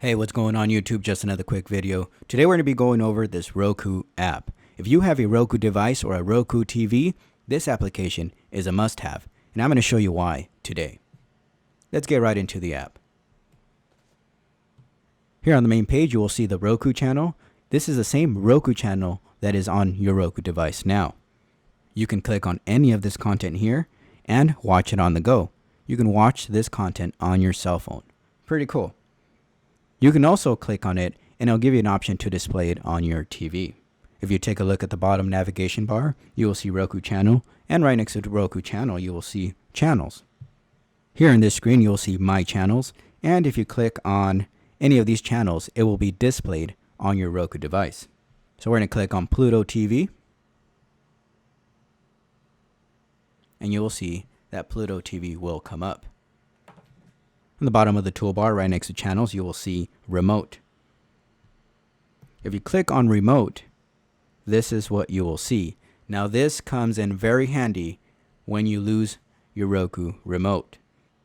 Hey, what's going on YouTube? Just another quick video. Today we're going to be going over this Roku app. If you have a Roku device or a Roku TV, this application is a must-have, and I'm going to show you why today. Let's get right into the app. Here on the main page, you will see the Roku channel. This is the same Roku channel that is on your Roku device now. You can click on any of this content here and watch it on the go. You can watch this content on your cell phone. Pretty cool. You can also click on it and it'll give you an option to display it on your TV. If you take a look at the bottom navigation bar, you will see Roku channel, and right next to the Roku channel, you will see channels. Here in this screen, you will see My Channels, and if you click on any of these channels, it will be displayed on your Roku device. So we're going to click on Pluto TV, and you will see that Pluto TV will come up. On the bottom of the toolbar, right next to channels, you will see Remote. If you click on Remote, this is what you will see. Now this comes in very handy when you lose your Roku remote.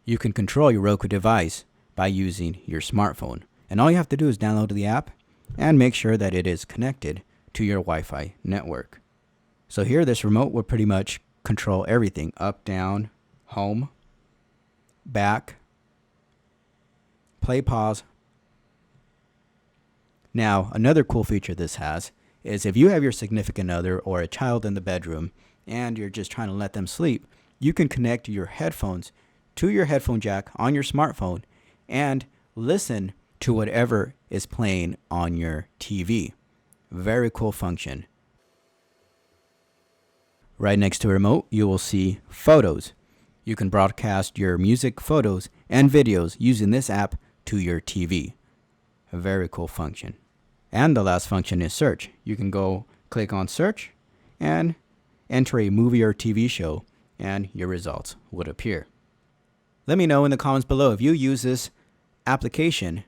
You can control your Roku device by using your smartphone. And all you have to do is download the app and make sure that it is connected to your Wi-Fi network. So here, this remote will pretty much control everything: up, down, home, back, play, pause. Now, another cool feature this has is if you have your significant other or a child in the bedroom and you're just trying to let them sleep, you can connect your headphones to your headphone jack on your smartphone and listen to whatever is playing on your TV. Very cool function. Right next to remote, you will see Photos. You can broadcast your music, photos, and videos using this app to your TV. A very cool function. And the last function is search. You can go click on search and enter a movie or TV show and your results would appear. Let me know in the comments below if you use this application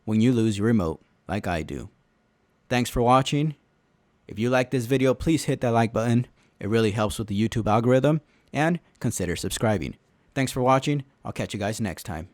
when you lose your remote like I do. Thanks for watching. If you like this video, please hit that like button. It really helps with the YouTube algorithm, and consider subscribing. Thanks for watching. I'll catch you guys next time.